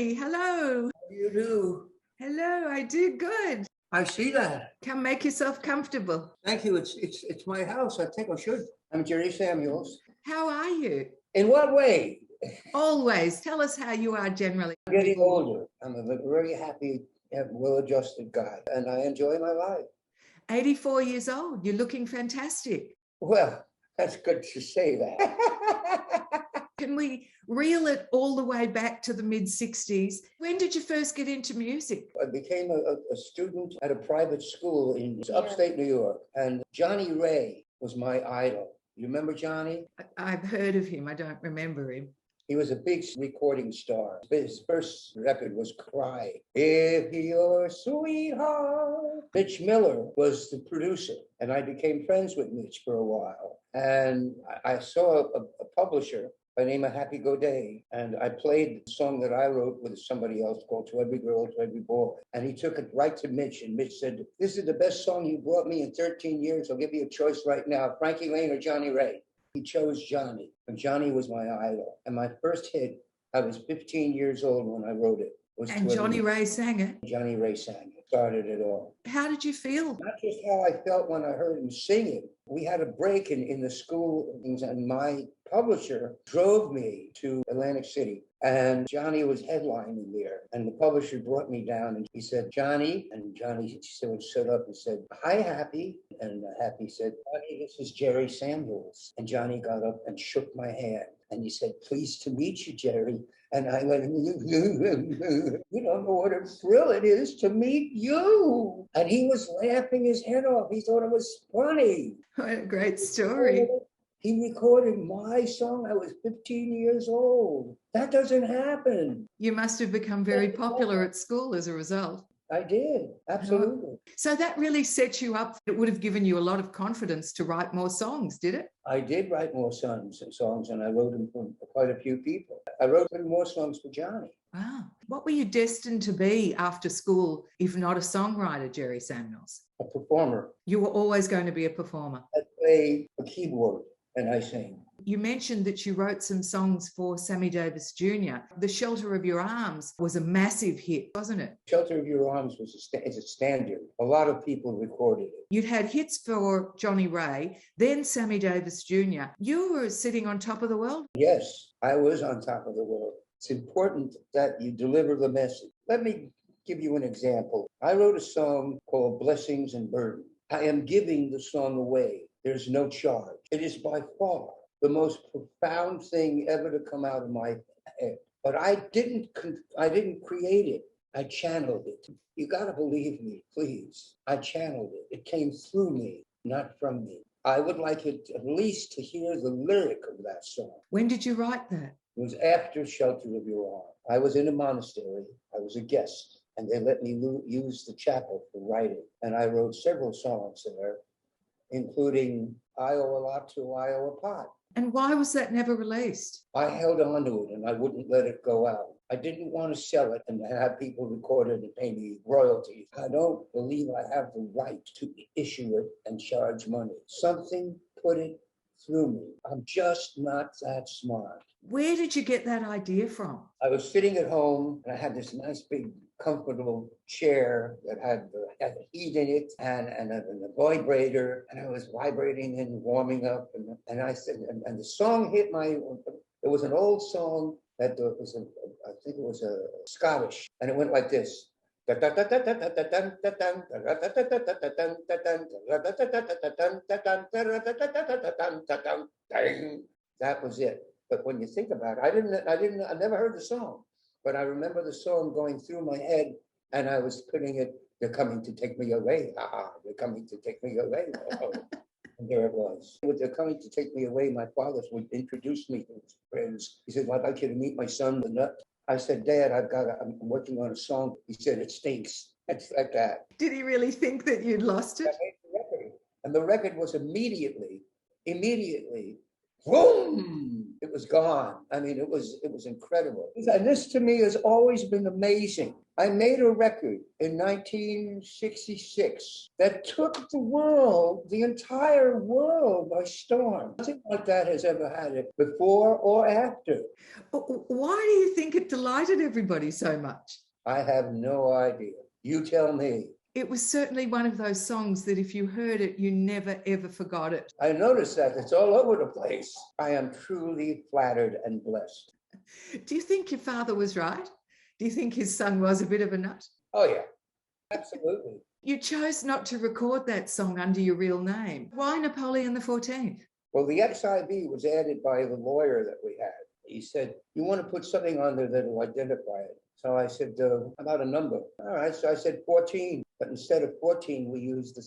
Hey, hello. How do you do? Hello, I do good. I see that. Come make yourself comfortable. Thank you. It's my house. I think I should. I'm Jerry Samuels. How are you? In what way? Always. Tell us how you are generally. I'm getting older. I'm a very happy, well-adjusted guy, and I enjoy my life. 84 years old. You're looking fantastic. Well, that's good to say that. Can we reel it all the way back to the mid-60s? When did you first get into music? I became a student at a private school in upstate New York, and Johnny Ray was my idol. You remember Johnny? I've heard of him. I don't remember him. He was a big recording star. His first record was Cry. If your sweetheart. Mitch Miller was the producer, and I became friends with Mitch for a while. And I saw a publisher by the name of Happy Go Day, and I played the song that I wrote with somebody else called To Every Girl, To Every Boy. And he took it right to Mitch, and Mitch said, "This is the best song you brought me in 13 years. I'll give you a choice right now, Frankie Lane or Johnny Ray." He chose Johnny, and Johnny was my idol. And my first hit, I was 15 years old when I wrote it. And Johnny Ray sang it? Johnny Ray sang it, started it all. How did you feel? Not just how I felt when I heard him sing it. We had a break in the school, and my publisher drove me to Atlantic City. And Johnny was headlining there. And the publisher brought me down and he said, "Johnny," and Johnny stood up and said, "Hi, Happy." And Happy said, "Johnny, this is Jerry Samuels." And Johnny got up and shook my hand. And he said, "Pleased to meet you, Jerry." And I went, "You don't know what a thrill it is to meet you." And he was laughing his head off. He thought it was funny. What a great story. He recorded my song. I was 15 years old. That doesn't happen. You must have become very popular at school as a result. I did, absolutely. So that really set you up. It would have given you a lot of confidence to write more songs, did it? I did write more songs, and I wrote them for quite a few people. I wrote more songs for Johnny. Wow. What were you destined to be after school, if not a songwriter, Jerry Samuels? A performer. You were always going to be a performer. I play a keyboard and I sing. You mentioned that you wrote some songs for Sammy Davis Jr. The Shelter of Your Arms was a massive hit, wasn't it? Shelter of Your Arms is a standard. A lot of people recorded it. You'd had hits for Johnny Ray, then Sammy Davis Jr. You were sitting on top of the world. Yes, I was on top of the world. It's important that you deliver the message. Let me give you an example. I wrote a song called Blessings and Burden. I am giving the song away. There's no charge. It is by far the most profound thing ever to come out of my head. But I didn't create it. I channeled it. You got to believe me, please. I channeled it. It came through me, not from me. I would like it at least to hear the lyric of that song. When did you write that? It was after Shelter of Your Arm. I was in a monastery. I was a guest, and they let me use the chapel for writing. And I wrote several songs there, including I Owe a Lot to I Owe a Pot. And why was that never released? I held on to it and I wouldn't let it go out. I didn't want to sell it and have people record it and pay me royalties. I don't believe I have the right to issue it and charge money. Something put it through me. I'm just not that smart. Where did you get that idea from? I was sitting at home and I had this nice big comfortable chair that had heat in it and a vibrator, and I was vibrating and warming up, and I said, and the song hit my. It was an old song that was I think it was a Scottish, and it went like this. That was it. But when you think about it, I never heard the song. But I remember the song going through my head, and I was putting it, "They're coming to take me away. They're coming to take me away." And there it was. When they're coming to take me away, my father would introduce me to his friends. He said, "Well, I'd like you to meet my son, the nut." I said, "Dad, I'm working on a song." He said, "It stinks." It's like that. Did he really think that you'd lost it? I made the record. And the record was immediately, boom! It it was gone. I mean, it was incredible. And this to me has always been amazing. I made a record in 1966 that took the entire world by storm. Nothing like that has ever had it before or after. Why do you think it delighted everybody so much? I have no idea. You tell me. It was certainly one of those songs that if you heard it, you never, ever forgot it. I noticed that it's all over the place. I am truly flattered and blessed. Do you think your father was right? Do you think his son was a bit of a nut? Oh, yeah, absolutely. You chose not to record that song under your real name. Why Napoleon the 14th? Well, the XIV was added by the lawyer that we had. He said, you want to put something on there that will identify it. So I said, about a number. All right, so I said 14. But instead of 14, we used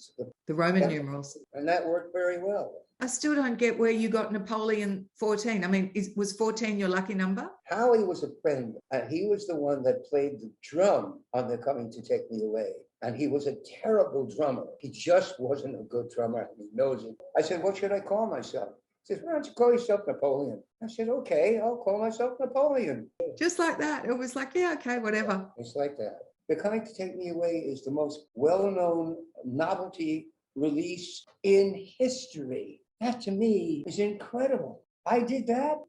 the Roman numerals. And that worked very well. I still don't get where you got Napoleon 14. I mean, was 14 your lucky number? Howie was a friend, and he was the one that played the drum on They're Coming to Take Me Away. And he was a terrible drummer. He just wasn't a good drummer, and he knows it. I said, what should I call myself? He says, why don't you call yourself Napoleon? I said, okay, I'll call myself Napoleon. Just like that. It was like, yeah, okay, whatever. It's like that. They're Coming to Take Me Away is the most well-known novelty release in history. That to me is incredible. I did that.